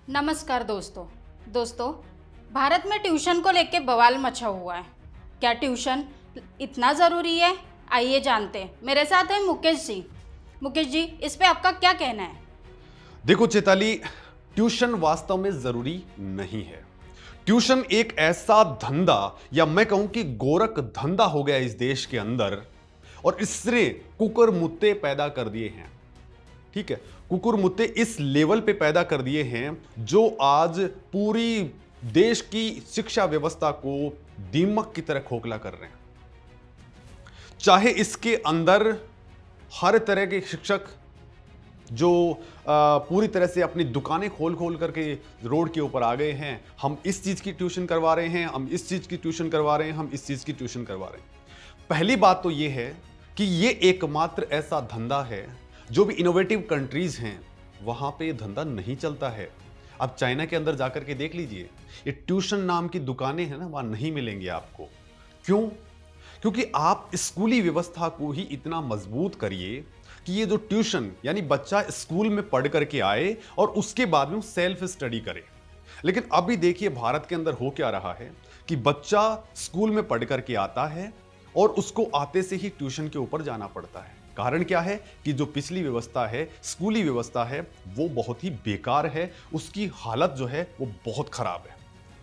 नमस्कार दोस्तों। दोस्तों, भारत में ट्यूशन को लेके बवाल मचा हुआ है। क्या ट्यूशन इतना ज़रूरी है? आइए जानते हैं। मेरे साथ है मुकेश जी। मुकेश जी, इस पे आपका क्या कहना है? देखो चेताली, ट्यूशन वास्तव में जरूरी नहीं है। ट्यूशन एक ऐसा धंधा या मैं कहूं कि गोरख धंधा हो गया इस देश के अंदर, और इसने कुकर मुत्ते पैदा कर दिए हैं। ठीक है, कुकुर मुत्ते इस लेवल पे पैदा कर दिए हैं जो आज पूरी देश की शिक्षा व्यवस्था को दीमक की तरह खोखला कर रहे हैं। चाहे इसके अंदर हर तरह के शिक्षक जो पूरी तरह से अपनी दुकानें खोल खोल करके रोड के ऊपर आ गए हैं, हम इस चीज की ट्यूशन करवा रहे हैं, हम इस चीज की ट्यूशन करवा रहे हैं, हम इस चीज की ट्यूशन करवा रहे हैं। पहली बात तो यह है कि यह एकमात्र ऐसा धंधा है, जो भी इनोवेटिव कंट्रीज हैं वहां पे धंधा नहीं चलता है। अब चाइना के अंदर जाकर के देख लीजिए, ये ट्यूशन नाम की दुकानें हैं ना, वहां नहीं मिलेंगी आपको। क्यों? क्योंकि आप स्कूली व्यवस्था को ही इतना मजबूत करिए कि ये जो ट्यूशन यानी बच्चा स्कूल में पढ़ करके आए और उसके बाद में सेल्फ स्टडी करे। लेकिन अभी देखिए भारत के अंदर हो क्या रहा है कि बच्चा स्कूल में पढ़ करके आता है और उसको आते से ही ट्यूशन के ऊपर जाना पड़ता है। कारण क्या है कि जो पिछली व्यवस्था है, स्कूली व्यवस्था है, वो बहुत ही बेकार है, उसकी हालत जो है वो बहुत खराब है।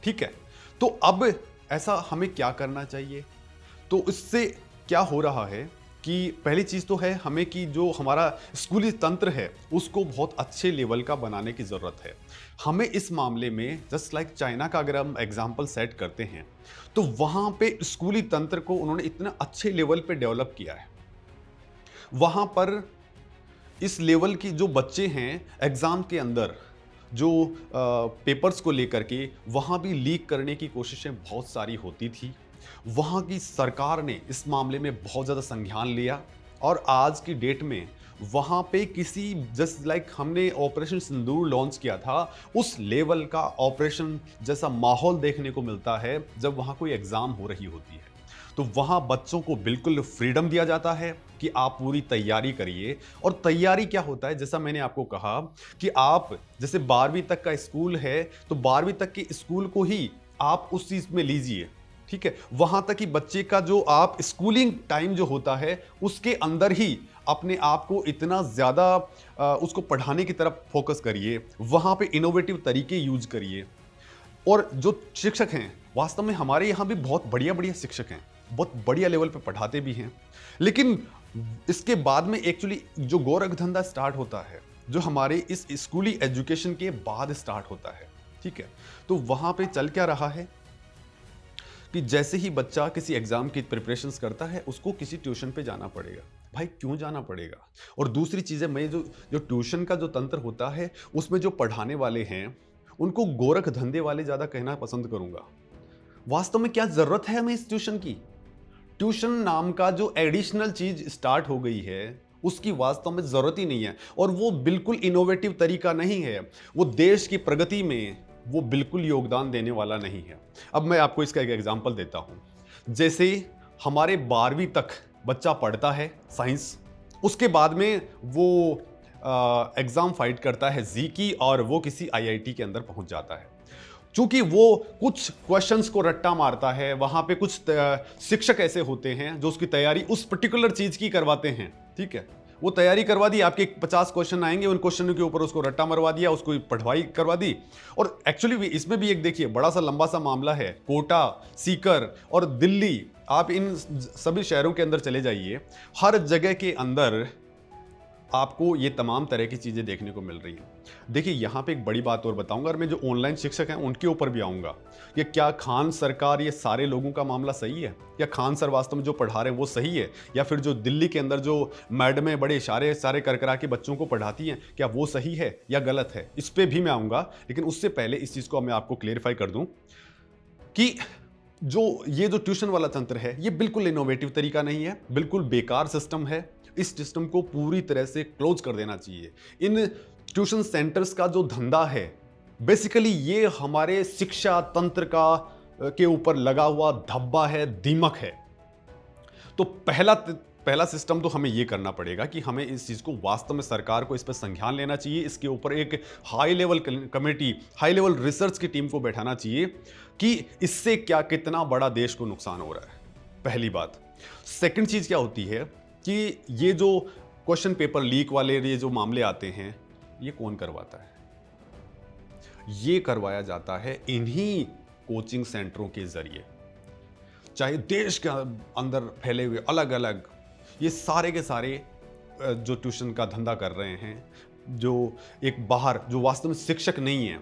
ठीक है, तो अब ऐसा हमें क्या करना चाहिए? तो इससे क्या हो रहा है कि पहली चीज तो है हमें कि जो हमारा स्कूली तंत्र है उसको बहुत अच्छे लेवल का बनाने की जरूरत है। हमें इस मामले में जस्ट लाइक चाइना का अगर हम एग्जांपल सेट करते हैं, तो वहां पे स्कूली तंत्र को उन्होंने इतना अच्छे लेवल पे डेवलप किया है। वहां पर इस लेवल की जो बच्चे हैं एग्जाम के अंदर जो पेपर्स को लेकर के वहां भी लीक करने की कोशिशें बहुत सारी होती थी। वहां की सरकार ने इस मामले में बहुत ज़्यादा संज्ञान लिया और आज की डेट में वहां पे किसी जस्ट लाइक हमने ऑपरेशन सिंदूर लॉन्च किया था, उस लेवल का ऑपरेशन जैसा माहौल देखने को मिलता है जब वहां कोई एग्जाम हो रही होती है। तो वहां बच्चों को बिल्कुल फ्रीडम दिया जाता है कि आप पूरी तैयारी करिए। और तैयारी क्या होता है, जैसा मैंने आपको कहा कि आप जैसे 12वीं तक का स्कूल है तो 12वीं तक के स्कूल को ही आप उस चीज में लीजिए। ठीक है, वहां तक कि बच्चे का जो आप स्कूलिंग टाइम जो होता है उसके अंदर ही अपने आप को इतना ज्यादा उसको पढ़ाने की तरफ फोकस करिए, वहां पे इनोवेटिव तरीके यूज करिए। और जो शिक्षक हैं वास्तव में हमारे यहाँ भी बहुत बढ़िया बढ़िया शिक्षक हैं, बहुत बढ़िया लेवल पे पढ़ाते भी हैं। लेकिन इसके बाद में एक्चुअली जो गोरख धंधा स्टार्ट होता है, जो हमारे इस स्कूली एजुकेशन के बाद स्टार्ट होता है। ठीक है, तो वहां पे चल क्या रहा है कि जैसे ही बच्चा किसी एग्जाम की प्रिपरेशंस करता है उसको किसी ट्यूशन पे जाना पड़ेगा। भाई क्यों जाना पड़ेगा? और दूसरी चीज़ है, मैं जो जो ट्यूशन का जो तंत्र होता है उसमें जो पढ़ाने वाले हैं उनको गोरख धंधे वाले ज़्यादा कहना पसंद करूंगा। वास्तव में क्या ज़रूरत है हमें इस ट्यूशन की? ट्यूशन नाम का जो एडिशनल चीज़ स्टार्ट हो गई है उसकी वास्तव में ज़रूरत ही नहीं है, और वो बिल्कुल इनोवेटिव तरीका नहीं है। वो देश की प्रगति में वो बिल्कुल योगदान देने वाला नहीं है। अब मैं आपको इसका एक एग्जांपल देता हूं। जैसे हमारे 12वीं तक बच्चा पढ़ता है साइंस, उसके बाद में वो एग्जाम फाइट करता है जी की और वो किसी आईआईटी के अंदर पहुंच जाता है। चूंकि वो कुछ क्वेश्चंस को रट्टा मारता है, वहां पे कुछ शिक्षक ऐसे होते हैं जो उसकी तैयारी उस पर्टिकुलर चीज की करवाते हैं। ठीक है, वो तैयारी करवा दी, आपके 50 क्वेश्चन आएंगे, उन क्वेश्चन के ऊपर उसको रट्टा मरवा दिया, उसको पढ़वाई करवा दी। और एक्चुअली इसमें भी एक देखिए बड़ा सा लंबा सा मामला है, कोटा, सीकर और दिल्ली, आप इन सभी शहरों के अंदर चले जाइए, हर जगह के अंदर आपको ये तमाम तरह की चीज़ें देखने को मिल रही हैं। देखिए यहाँ पे एक बड़ी बात और बताऊंगा, और मैं जो ऑनलाइन शिक्षक हैं उनके ऊपर भी आऊँगा कि क्या खान सरकार ये सारे लोगों का मामला सही है, या खान सर वास्तव में जो पढ़ा रहे हैं वो सही है, या फिर जो दिल्ली के अंदर जो मैडमें बड़े इशारे सारे कर करा के बच्चों को पढ़ाती हैं क्या वो सही है या गलत है, इस पर भी मैं आऊँगा। लेकिन उससे पहले इस चीज़ को मैं आपको क्लेरिफाई कर दूँ कि ये जो ट्यूशन वाला तंत्र है ये बिल्कुल इनोवेटिव तरीका नहीं है, बिल्कुल बेकार सिस्टम है। इस सिस्टम को पूरी तरह से क्लोज कर देना चाहिए। इन ट्यूशन सेंटर्स का जो धंधा है बेसिकली ये हमारे शिक्षा तंत्र का के ऊपर लगा हुआ धब्बा है, दीमक है। तो पहला पहला सिस्टम तो हमें ये करना पड़ेगा कि हमें इस चीज़ को वास्तव में सरकार को इस पर संज्ञान लेना चाहिए। इसके ऊपर एक high level committee, high level research की टीम को बैठाना चाहिए कि इससे क्या कितना बड़ा देश को नुकसान हो रहा है, पहली बात। सेकंड चीज़ क्या होती है कि ये जो क्वेश्चन पेपर लीक वाले ये जो मामले आते हैं, ये कौन करवाता है? ये करवाया जाता है इन्हीं कोचिंग सेंटरों के जरिए। चाहे देश के अंदर फैले हुए अलग अलग ये सारे के सारे जो ट्यूशन का धंधा कर रहे हैं, जो एक बाहर जो वास्तव में शिक्षक नहीं है,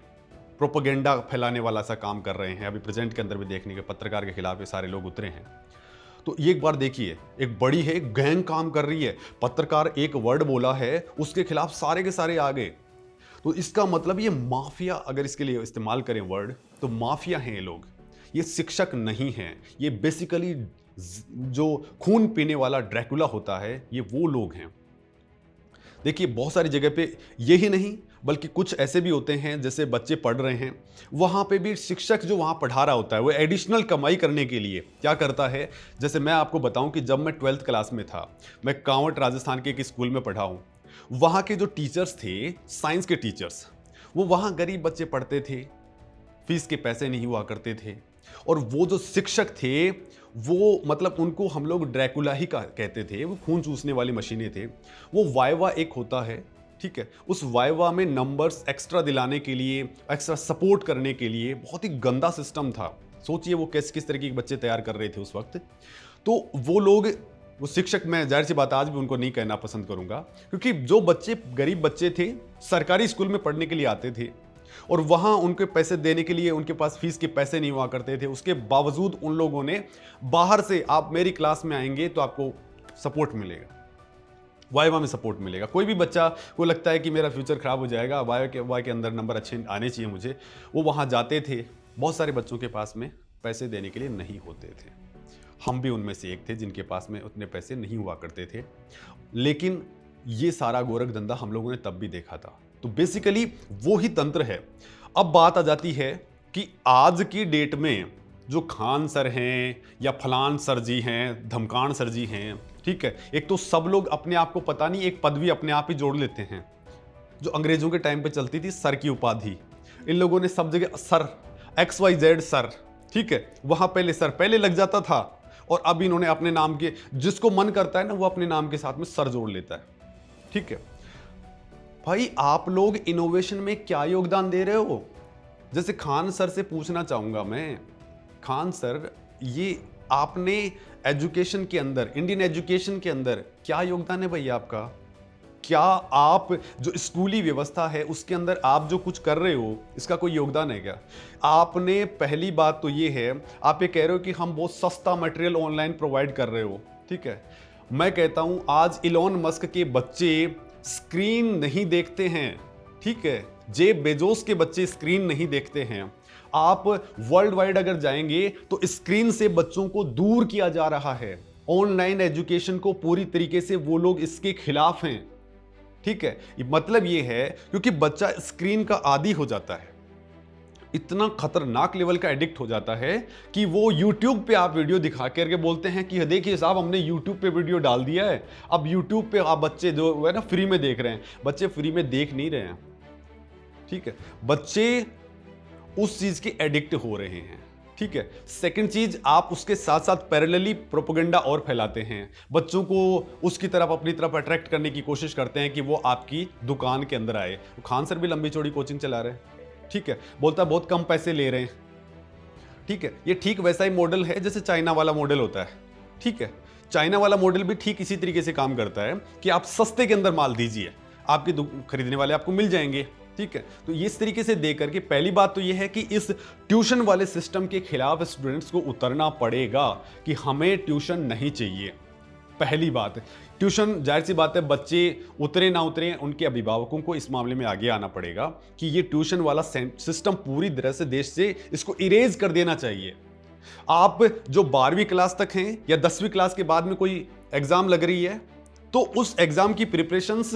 प्रोपेगेंडा फैलाने वाला सा काम कर रहे हैं। अभी प्रेजेंट के अंदर भी देखने के पत्रकार के खिलाफ ये सारे लोग उतरे हैं। तो ये एक बार देखिए, एक बड़ी है, एक गैंग काम कर रही है। पत्रकार एक वर्ड बोला है, उसके खिलाफ सारे के सारे आ गए। तो इसका मतलब ये माफिया, अगर इसके लिए इस्तेमाल करें वर्ड, तो माफिया हैं ये लोग। ये शिक्षक नहीं हैं, ये बेसिकली जो खून पीने वाला ड्रैकुला होता है, ये वो लोग हैं। देखिए बहुत सारी जगह पे यही नहीं बल्कि कुछ ऐसे भी होते हैं, जैसे बच्चे पढ़ रहे हैं, वहाँ पे भी शिक्षक जो वहाँ पढ़ा रहा होता है वो एडिशनल कमाई करने के लिए क्या करता है। जैसे मैं आपको बताऊं कि जब मैं 12th क्लास में था, मैं कांवट राजस्थान के एक स्कूल में पढ़ा हूँ। वहाँ के जो टीचर्स थे, साइंस के टीचर्स, वो वहाँ गरीब बच्चे पढ़ते थे, फीस के पैसे नहीं हुआ करते थे। और वो जो शिक्षक थे वो मतलब उनको हम लोग ड्रैकुला ही कहते थे, वो खून चूसने वाली मशीनें थे। वो वाइवा एक होता है, ठीक है, उस वाइवा में नंबर्स एक्स्ट्रा दिलाने के लिए, एक्स्ट्रा सपोर्ट करने के लिए बहुत ही गंदा सिस्टम था। सोचिए वो किस तरीके के बच्चे तैयार कर रहे थे उस वक्त। तो वो लोग, वो शिक्षक, मैं जाहिर सी बात आज भी उनको नहीं कहना पसंद करूंगा, क्योंकि जो बच्चे गरीब बच्चे थे, सरकारी स्कूल में पढ़ने के लिए आते थे और वहाँ उनके पैसे देने के लिए उनके पास फीस के पैसे नहीं हुआ करते थे, उसके बावजूद उन लोगों ने बाहर से, आप मेरी क्लास में आएंगे तो आपको सपोर्ट मिलेगा, वाइवा में सपोर्ट मिलेगा। कोई भी बच्चा को लगता है कि मेरा फ्यूचर खराब हो जाएगा, वाइवा के अंदर नंबर अच्छे आने चाहिए मुझे, वो वहाँ जाते थे। बहुत सारे बच्चों के पास में पैसे देने के लिए नहीं होते थे, हम भी उनमें से एक थे जिनके पास में उतने पैसे नहीं हुआ करते थे। लेकिन ये सारा गोरख धंधा हम लोगों ने तब भी देखा था। तो बेसिकली वो ही तंत्र है। अब बात आ जाती है कि आज की डेट में जो खान सर हैं या फलान सर जी हैं, धमकान सर जी हैं, ठीक है, एक तो सब लोग अपने आप को पता नहीं एक पदवी अपने आप ही जोड़ लेते हैं, जो अंग्रेजों के टाइम पे चलती थी, सर की उपाधि। इन लोगों ने सब जगह सर, XYZ सर, ठीक है, वहां पहले सर पहले लग जाता था और अब इन्होंने अपने नाम के, जिसको मन करता है ना वो अपने नाम के साथ में सर जोड़ लेता है, ठीक है। भाई आप लोग इनोवेशन में क्या योगदान दे रहे हो? जैसे खान सर से पूछना चाहूंगा मैं, खान सर, ये आपने एजुकेशन के अंदर, इंडियन एजुकेशन के अंदर क्या योगदान है भाई आपका? क्या आप जो स्कूली व्यवस्था है उसके अंदर आप जो कुछ कर रहे हो, इसका कोई योगदान है क्या? आपने, पहली बात तो ये है, आप ये कह रहे हो कि हम बहुत सस्ता मटेरियल ऑनलाइन प्रोवाइड कर रहे हो, ठीक है। मैं कहता हूं आज इलॉन मस्क के बच्चे स्क्रीन नहीं देखते हैं, ठीक है, जेफ बेजोस के बच्चे स्क्रीन नहीं देखते हैं। आप वर्ल्ड वाइड अगर जाएंगे तो स्क्रीन से बच्चों को दूर किया जा रहा है। ऑनलाइन एजुकेशन को पूरी तरीके से वो लोग इसके खिलाफ हैं, ठीक है। मतलब ये है क्योंकि बच्चा स्क्रीन का आदी हो जाता है, इतना खतरनाक लेवल का एडिक्ट हो जाता है कि वो YouTube पे आप वीडियो दिखा करके बोलते हैं कि देखिए साहब हमने YouTube पे वीडियो डाल दिया है। अब YouTube पे आप बच्चे जो है ना फ्री में देख रहे हैं, बच्चे फ्री में देख नहीं रहे हैं, ठीक है, बच्चे उस चीज के एडिक्ट हो रहे हैं, ठीक है। सेकंड चीज, आप उसके साथ साथ पैरेलली प्रोपेगेंडा और फैलाते हैं, बच्चों को उसकी तरफ, अपनी तरफ अट्रैक्ट करने की कोशिश करते हैं कि वो आपकी दुकान के अंदर आए। खान सर भी लंबी चौड़ी कोचिंग चला रहे हैं, ठीक है, बोलता है बहुत कम पैसे ले रहे हैं, ठीक है। ये ठीक वैसा ही मॉडल है जैसे चाइना वाला मॉडल होता है, ठीक है। चाइना वाला मॉडल भी ठीक इसी तरीके से काम करता है कि आप सस्ते के अंदर माल दीजिए, आपके खरीदने वाले आपको मिल जाएंगे, ठीक है। तो इस तरीके से दे करके पहली बात तो ये है कि इस ट्यूशन वाले सिस्टम के खिलाफ स्टूडेंट्स को उतरना पड़ेगा कि हमें ट्यूशन नहीं चाहिए। पहली बात, ट्यूशन, जाहिर सी बात है, बच्चे उतरे ना उतरे, उनके अभिभावकों को इस मामले में आगे आना पड़ेगा कि ये ट्यूशन वाला सिस्टम पूरी तरह से देश से इसको इरेज कर देना चाहिए। आप जो 12वीं क्लास तक हैं या 10वीं क्लास के बाद में कोई एग्जाम लग रही है तो उस एग्जाम की प्रिपरेशंस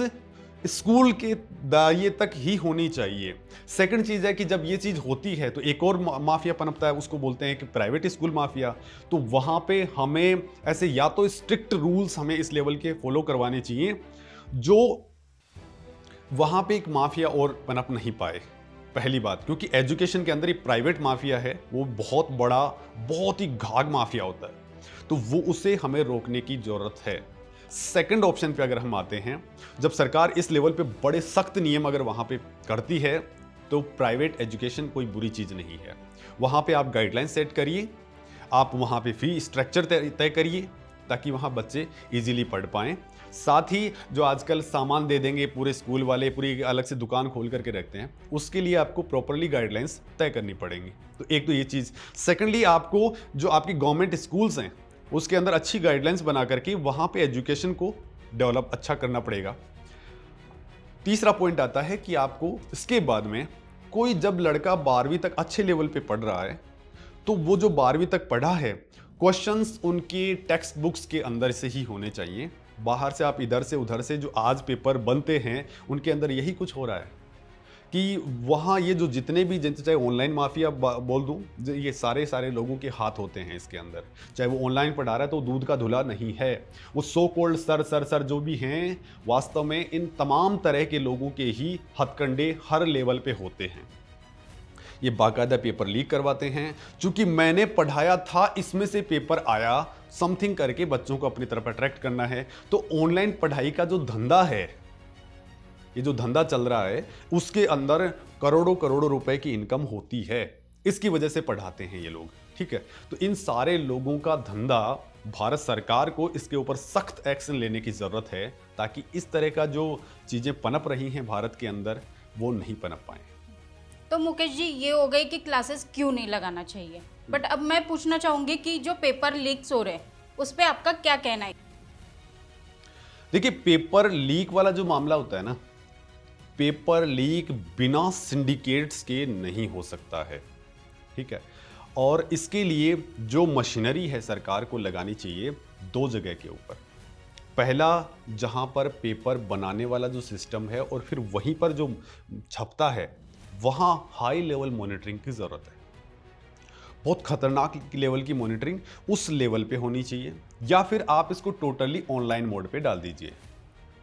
स्कूल के दायरे तक ही होनी चाहिए। सेकंड चीज़ है कि जब ये चीज़ होती है तो एक और माफिया पनपता है, उसको बोलते हैं कि प्राइवेट स्कूल माफिया। तो वहाँ पे हमें ऐसे या तो स्ट्रिक्ट रूल्स हमें इस लेवल के फॉलो करवाने चाहिए जो वहाँ पे एक माफिया और पनप नहीं पाए, पहली बात। क्योंकि एजुकेशन के अंदर ही प्राइवेट माफिया है, वो बहुत बड़ा, बहुत ही घाघ माफिया होता है, तो वो उसे हमें रोकने की जरूरत है। सेकंड ऑप्शन पे अगर हम आते हैं, जब सरकार इस लेवल पे बड़े सख्त नियम अगर वहाँ पे करती है तो प्राइवेट एजुकेशन कोई बुरी चीज़ नहीं है। वहाँ पे आप गाइडलाइन सेट करिए, आप वहाँ पे फी स्ट्रक्चर तय करिए ताकि वहाँ बच्चे इजीली पढ़ पाएँ। साथ ही जो आजकल सामान दे देंगे पूरे स्कूल वाले, पूरी अलग से दुकान खोल करके रखते हैं, उसके लिए आपको प्रॉपरली गाइडलाइंस तय करनी पड़ेंगी। तो एक तो ये चीज़। सेकेंडली, आपको जो आपकी गवर्नमेंट स्कूल्स हैं उसके अंदर अच्छी गाइडलाइंस बना करके वहाँ पे एजुकेशन को डेवलप अच्छा करना पड़ेगा। तीसरा पॉइंट आता है कि आपको इसके बाद में कोई, जब लड़का 12वीं तक अच्छे लेवल पे पढ़ रहा है तो वो जो 12वीं तक पढ़ा है, क्वेश्चंस उनके टेक्स्ट बुक्स के अंदर से ही होने चाहिए। बाहर से आप इधर से उधर से जो आज पेपर बनते हैं उनके अंदर यही कुछ हो रहा है कि वहाँ ये जो जितने भी, चाहे ऑनलाइन माफिया बोल दूँ, ये सारे लोगों के हाथ होते हैं इसके अंदर। चाहे वो ऑनलाइन पढ़ा रहा है तो दूध का धुला नहीं है, वो सो कोल्ड सर जो भी हैं, वास्तव में इन तमाम तरह के लोगों के ही हथकंडे हर लेवल पे होते हैं। ये बाकायदा पेपर लीक करवाते हैं, चूंकि मैंने पढ़ाया था इसमें से पेपर आया, समथिंग करके बच्चों को अपनी तरफ अट्रैक्ट करना है। तो ऑनलाइन पढ़ाई का जो धंधा है, ये जो धंधा चल रहा है, उसके अंदर करोड़ों रुपए की इनकम होती है। इसकी वजह से पढ़ाते हैं ये लोग, ठीक है। तो इन सारे लोगों का धंधा, भारत सरकार को इसके ऊपर सख्त एक्शन लेने की जरूरत है ताकि इस तरह का जो चीजें पनप रही हैं भारत के अंदर, वो नहीं पनप पाए। तो मुकेश जी, ये हो गई कि क्लासेस क्यों नहीं लगाना चाहिए, बट अब मैं पूछना चाहूंगी कि जो पेपर लीक्स हो रहे हैं उस पर आपका क्या कहना है? देखिए, पेपर लीक वाला जो मामला होता है ना, पेपर लीक बिना सिंडिकेट्स के नहीं हो सकता है, ठीक है। और इसके लिए जो मशीनरी है सरकार को लगानी चाहिए 2 जगह के ऊपर। पहला, जहां पर पेपर बनाने वाला जो सिस्टम है और फिर वहीं पर जो छपता है, वहां हाई लेवल मॉनिटरिंग की जरूरत है। बहुत खतरनाक लेवल की मॉनिटरिंग उस लेवल पे होनी चाहिए, या फिर आप इसको टोटली ऑनलाइन मोड पे डाल दीजिए,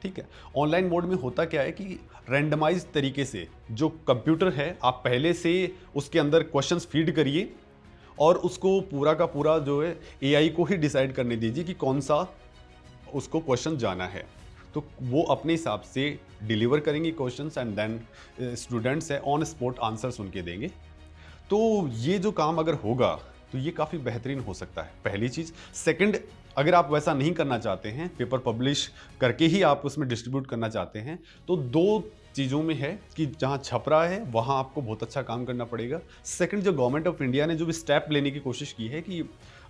ठीक है। ऑनलाइन मोड में होता क्या है कि रैंडमाइज तरीके से जो कंप्यूटर है, आप पहले से उसके अंदर क्वेश्चंस फीड करिए और उसको पूरा का पूरा जो है एआई को ही डिसाइड करने दीजिए कि कौन सा उसको क्वेश्चन जाना है। तो वो अपने हिसाब से डिलीवर करेंगे क्वेश्चंस एंड देन स्टूडेंट्स है ऑन स्पॉट आंसर्स उनके देंगे। तो ये जो काम अगर होगा तो ये काफ़ी बेहतरीन हो सकता है, पहली चीज़। सेकंड, अगर आप वैसा नहीं करना चाहते हैं, पेपर पब्लिश करके ही आप उसमें डिस्ट्रीब्यूट करना चाहते हैं, तो 2 चीज़ों में है कि जहाँ छप रहा है वहाँ आपको बहुत अच्छा काम करना पड़ेगा। सेकंड, जो गवर्नमेंट ऑफ इंडिया ने जो भी स्टेप लेने की कोशिश की है कि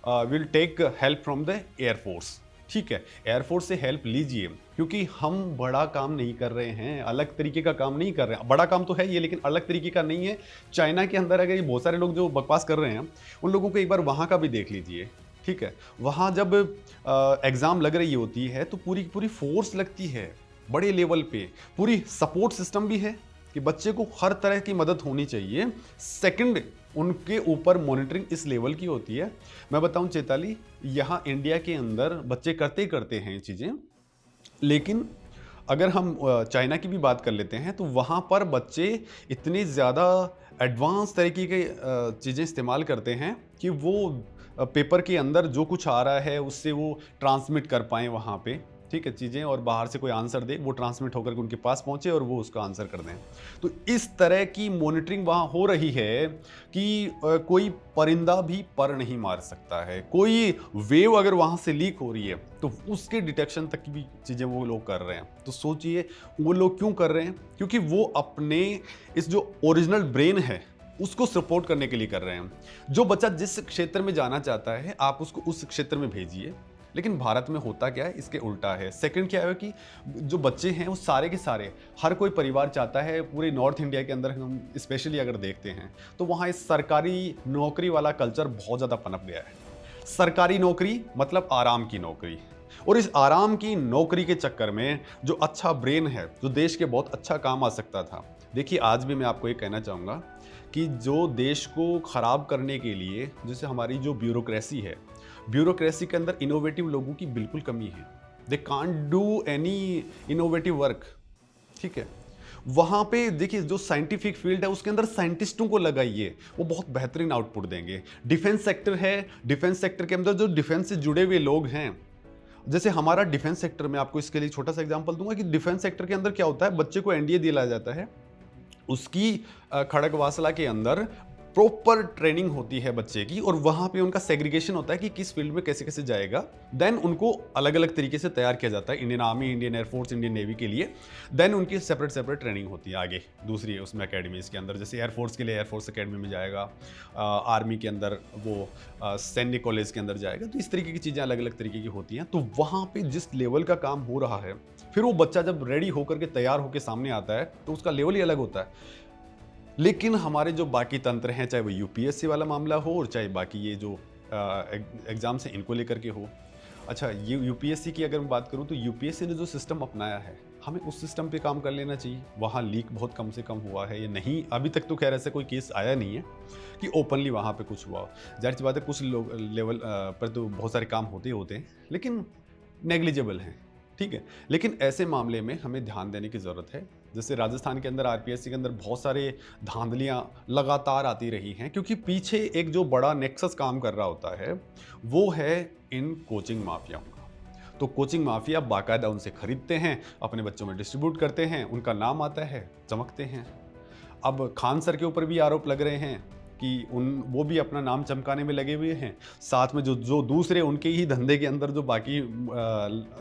will take help from the air force, ठीक है। एयरफोर्स से हेल्प लीजिए, क्योंकि हम बड़ा काम नहीं कर रहे हैं, अलग तरीके का काम नहीं कर रहे हैं। बड़ा काम तो है ये, लेकिन अलग तरीके का नहीं है। चाइना के अंदर अगर ये बहुत सारे लोग जो बकवास कर रहे हैं, उन लोगों को एक बार वहाँ का भी देख लीजिए, ठीक है। वहाँ जब एग्ज़ाम लग रही होती है तो पूरी पूरी फोर्स लगती है, बड़े लेवल पे पूरी सपोर्ट सिस्टम भी है कि बच्चे को हर तरह की मदद होनी चाहिए। सेकंड, उनके ऊपर मॉनिटरिंग इस लेवल की होती है। मैं बताऊं चैताली, यहाँ इंडिया के अंदर बच्चे करते हैं ये चीज़ें, लेकिन अगर हम चाइना की भी बात कर लेते हैं तो वहाँ पर बच्चे इतने ज़्यादा एडवांस तरीके के चीज़ें इस्तेमाल करते हैं कि वो पेपर के अंदर जो कुछ आ रहा है उससे वो ट्रांसमिट कर पाएँ वहाँ पे, ठीक है, चीज़ें, और बाहर से कोई आंसर दे, वो ट्रांसमिट होकर के उनके पास पहुँचे और वो उसका आंसर कर दें। तो इस तरह की मॉनिटरिंग वहाँ हो रही है कि कोई परिंदा भी पर नहीं मार सकता है। कोई वेव अगर वहाँ से लीक हो रही है तो उसके डिटेक्शन तक की भी चीज़ें वो लोग कर रहे हैं। तो सोचिए वो लोग क्यों कर रहे हैं, क्योंकि वो अपने इस जो ओरिजिनल ब्रेन है उसको सपोर्ट करने के लिए कर रहे हैं। जो बच्चा जिस क्षेत्र में जाना चाहता है आप उसको उस क्षेत्र में भेजिए। लेकिन भारत में होता क्या है, इसके उल्टा है। सेकंड क्या है कि जो बच्चे हैं वो सारे के सारे, हर कोई परिवार चाहता है, पूरे नॉर्थ इंडिया के अंदर हम स्पेशली अगर देखते हैं तो वहाँ इस सरकारी नौकरी वाला कल्चर बहुत ज़्यादा पनप गया है। सरकारी नौकरी मतलब आराम की नौकरी, और इस आराम की नौकरी के चक्कर में जो अच्छा ब्रेन है, जो देश के बहुत अच्छा काम आ सकता था, देखिए आज भी मैं आपको ये कहना चाहूँगा कि जो देश को ख़राब करने के लिए जैसे हमारी जो ब्यूरोक्रेसी है, ब्यूरोक्रेसी के अंदर इनोवेटिव लोगों की बिल्कुल कमी है। They can't do any innovative work, ठीक है। वहाँ पे देखिए जो साइंटिफिक फील्ड है उसके अंदर साइंटिस्टों को लगाइए, वो बहुत बेहतरीन आउटपुट देंगे। डिफेंस सेक्टर है, डिफेंस सेक्टर के अंदर जो डिफेंस से जुड़े हुए लोग हैं, जैसे हमारा डिफेंस सेक्टर में आपको इसके लिए छोटा सा एग्जांपल दूंगा कि डिफेंस सेक्टर के अंदर क्या होता है, बच्चे को एनडीए दिलाया जाता है, उसकी खड़गवासला के अंदर प्रॉपर ट्रेनिंग होती है बच्चे की, और वहाँ पे उनका सेग्रीगेशन होता है कि किस फील्ड में कैसे कैसे जाएगा। देन उनको अलग अलग तरीके से तैयार किया जाता है Indian army, Indian air force, Indian navy के लिए। देन उनकी सेपरेट सेपरेट ट्रेनिंग होती है आगे दूसरी उसमें अकेडमीज के अंदर, जैसे एयरफोर्स के लिए एयरफोर्स अकेडमी में जाएगा, आर्मी के अंदर वो सैनिक कॉलेज के अंदर जाएगा। तो इस तरीके की चीज़ें अलग अलग तरीके की होती हैं। तो वहाँ पर जिस लेवल का काम हो रहा है, फिर वो बच्चा जब रेडी होकर के तैयार होकर सामने आता है तो उसका लेवल ही अलग होता है। लेकिन हमारे जो बाकी तंत्र हैं, चाहे वो यूपीएससी वाला मामला हो और चाहे बाकी ये जो एग्ज़ाम्स हैं इनको लेकर के हो। अच्छा, ये यूपीएससी की अगर मैं बात करूं तो यूपीएससी ने जो सिस्टम अपनाया है, हमें उस सिस्टम पे काम कर लेना चाहिए। वहाँ लीक बहुत कम से कम हुआ है या नहीं, अभी तक तो खैर ऐसा कोई केस आया नहीं है कि ओपनली वहाँ पे कुछ हुआ। जाहिर सी बात है कुछ लोग लेवल पर तो बहुत सारे काम होते ही होते हैं, लेकिन नेग्लिजिबल हैं, ठीक है। लेकिन ऐसे मामले में हमें ध्यान देने की ज़रूरत है। जैसे राजस्थान के अंदर आरपीएससी के अंदर बहुत सारे धांधलियाँ लगातार आती रही हैं, क्योंकि पीछे एक जो बड़ा नेक्सस काम कर रहा होता है वो है इन कोचिंग माफियाओं का। तो कोचिंग माफिया बाकायदा उनसे खरीदते हैं, अपने बच्चों में डिस्ट्रीब्यूट करते हैं, उनका नाम आता है, चमकते हैं। अब खान सर के ऊपर भी आरोप लग रहे हैं कि वो भी अपना नाम चमकाने में लगे हुए हैं। साथ में जो दूसरे उनके ही धंधे के अंदर जो बाकी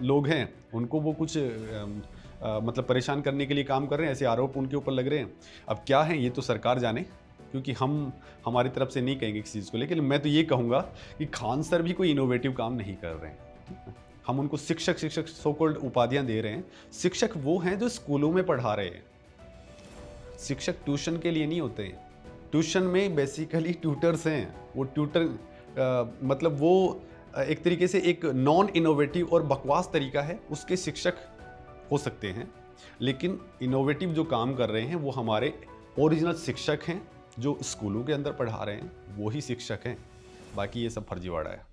लोग हैं उनको वो कुछ मतलब परेशान करने के लिए काम कर रहे हैं, ऐसे आरोप उनके ऊपर लग रहे हैं। अब क्या है ये तो सरकार जाने, क्योंकि हम हमारी तरफ से नहीं कहेंगे किसी चीज़ को। लेकिन मैं तो ये कहूँगा कि खान सर भी कोई इनोवेटिव काम नहीं कर रहे हैं। हम उनको शिक्षक सो कॉल्ड उपाधियाँ दे रहे हैं। शिक्षक वो हैं जो स्कूलों में पढ़ा रहे हैं, शिक्षक ट्यूशन के लिए नहीं होते हैं। ट्यूशन में बेसिकली ट्यूटर्स हैं, वो ट्यूटर मतलब वो एक तरीके से एक नॉन इनोवेटिव और बकवास तरीका है, उसके शिक्षक हो सकते हैं। लेकिन इनोवेटिव जो काम कर रहे हैं वो हमारे ओरिजिनल शिक्षक हैं, जो स्कूलों के अंदर पढ़ा रहे हैं, वो ही शिक्षक हैं। बाकी ये सब फर्जीवाड़ा है।